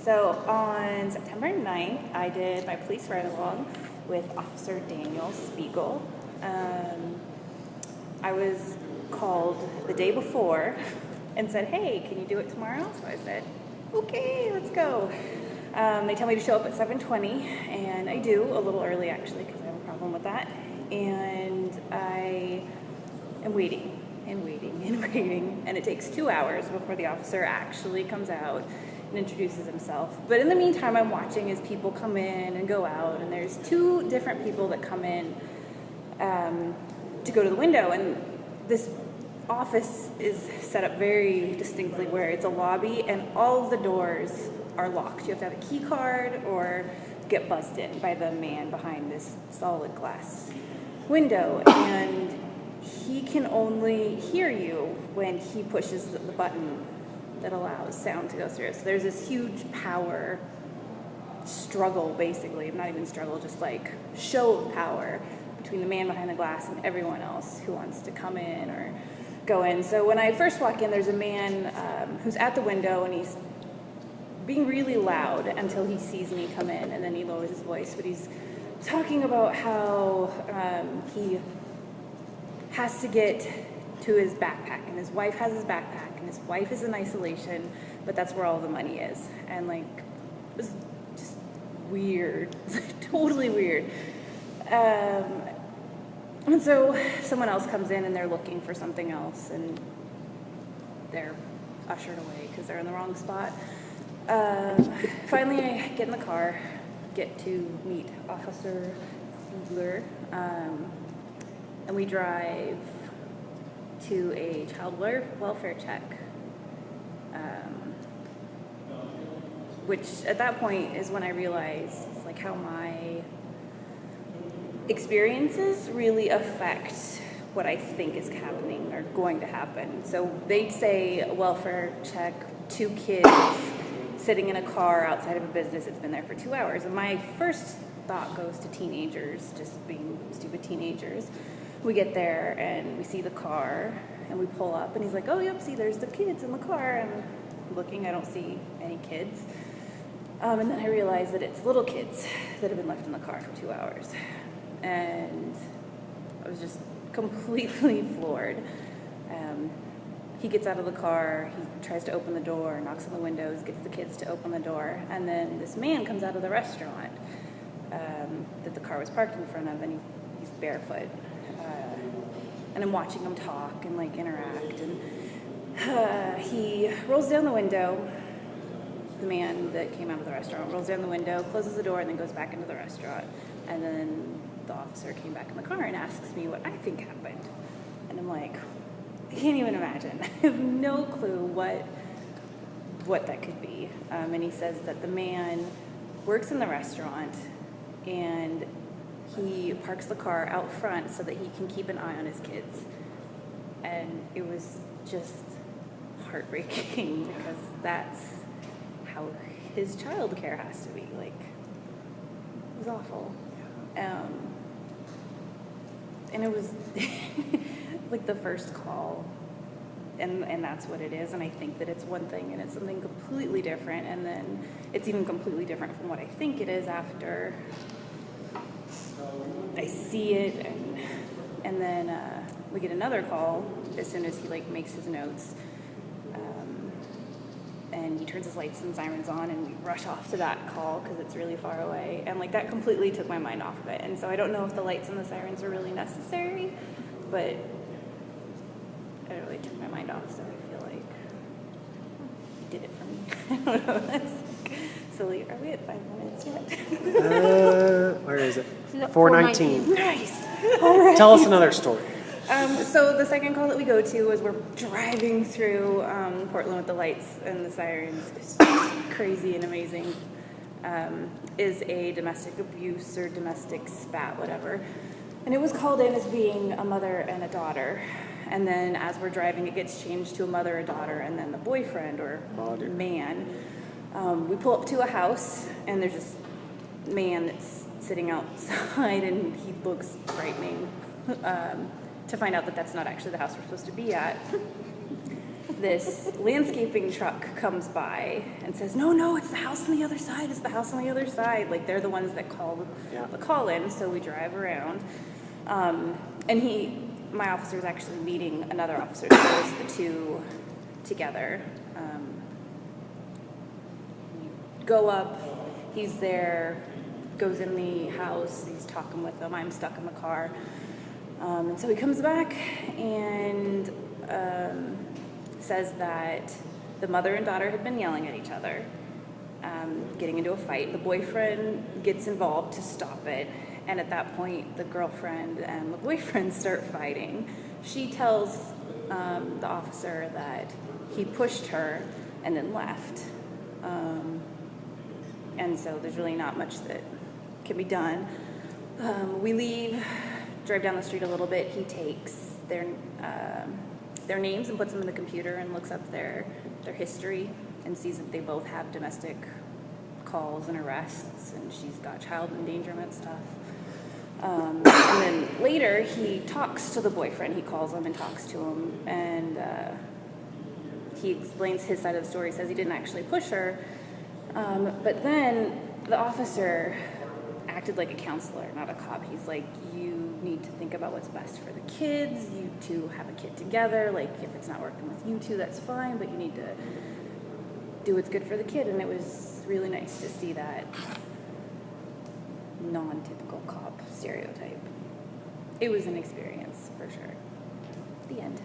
So on September 9th, I did my police ride-along with Officer Daniel Spiegel. I was called the day before and said, hey, can you do it tomorrow? So I said, okay, let's go. They tell me to show up at 7:20, and I do, a little early actually, because I have a problem with that. And I am waiting and waiting and waiting, and it takes 2 hours before the officer actually comes out and introduces himself. But in the meantime, I'm watching as people come in and go out, and there's 2 different people that come in to go to the window, and this office is set up very distinctly where it's a lobby and all of the doors are locked. You have to have a key card or get buzzed in by the man behind this solid glass window, and he can only hear you when he pushes the button that allows sound to go through. So there's this huge power struggle, basically, not even struggle, just like show of power between the man behind the glass and everyone else who wants to come in or go in. So when I first walk in, there's a man who's at the window, and he's being really loud until he sees me come in, and then he lowers his voice, but he's talking about how he has to get to his backpack, and his wife has his backpack, and his wife is in isolation, but that's where all the money is. And like, it was just weird, totally weird. And so someone else comes in and they're looking for something else, and they're ushered away because they're in the wrong spot. Finally, I get in the car, get to meet Officer Spiegler, and we drive to a child welfare check, which at that point is when I realized like how my experiences really affect what I think is happening or going to happen. So they'd say a welfare check, 2 kids sitting in a car outside of a business that's been there for 2 hours. And my first thought goes to teenagers, just being stupid teenagers. We get there and we see the car and we pull up, and he's like, oh, yep, see, there's the kids in the car. And I'm looking, I don't see any kids. And then I realize that it's little kids that have been left in the car for 2 hours. And I was just completely floored. He gets out of the car, he tries to open the door, knocks on the windows, gets the kids to open the door, and then this man comes out of the restaurant that the car was parked in front of, and he's barefoot. And I'm watching him talk and like interact, and he rolls down the window. The man that came out of the restaurant rolls down the window, closes the door, and then goes back into the restaurant. And then the officer came back in the car and asks me what I think happened. And I'm like, I can't even imagine. I have no clue what that could be. And he says that the man works in the restaurant, and he parks the car out front so that he can keep an eye on his kids. And it was just heartbreaking because that's how his childcare has to be. Like, it was awful. And it was like the first call, and that's what it is. And I think that it's one thing and it's something completely different, and then it's even completely different from what I think it is after I see it. And then we get another call as soon as he like makes his notes, and he turns his lights and sirens on, and we rush off to that call because it's really far away, and like that completely took my mind off of it. And so I don't know if the lights and the sirens are really necessary, but it really took my mind off. So I feel like it did it for me. I don't know, that's silly. Are we at 5 minutes yet? Where is it? 4:19. Nice. All right. Tell us another story. So the second call that we go to is we're driving through Portland with the lights and the sirens. It's just crazy and amazing. Is a domestic abuse or domestic spat, whatever. And it was called in as being a mother and a daughter. And then as we're driving, it gets changed to a mother, a daughter, and then the boyfriend or man. We pull up to a house, and there's this man that's sitting outside, and he looks frightening. To find out that that's not actually the house we're supposed to be at. this landscaping truck comes by and says, no, it's the house on the other side. It's the house on the other side. Like, they're the ones that call the call in. So we drive around. And my officer is actually meeting another officer. So there's the two together. We go up. He's there. Goes in the house. He's talking with them. I'm stuck in the car. And so he comes back and says that the mother and daughter had been yelling at each other, getting into a fight. The boyfriend gets involved to stop it, and at that point, the girlfriend and the boyfriend start fighting. She tells the officer that he pushed her and then left. And so there's really not much that can be done. We leave, drive down the street a little bit. He takes their names and puts them in the computer and looks up their history and sees that they both have domestic calls and arrests, and she's got child endangerment stuff. And then later he talks to the boyfriend. He calls him and talks to him, and he explains his side of the story. He says he didn't actually push her, but then the officer acted like a counselor, not a cop. He's like, you need to think about what's best for the kids. You two have a kid together. Like, if it's not working with you two, that's fine, but you need to do what's good for the kid. And it was really nice to see that non-typical cop stereotype. It was an experience, for sure. The end.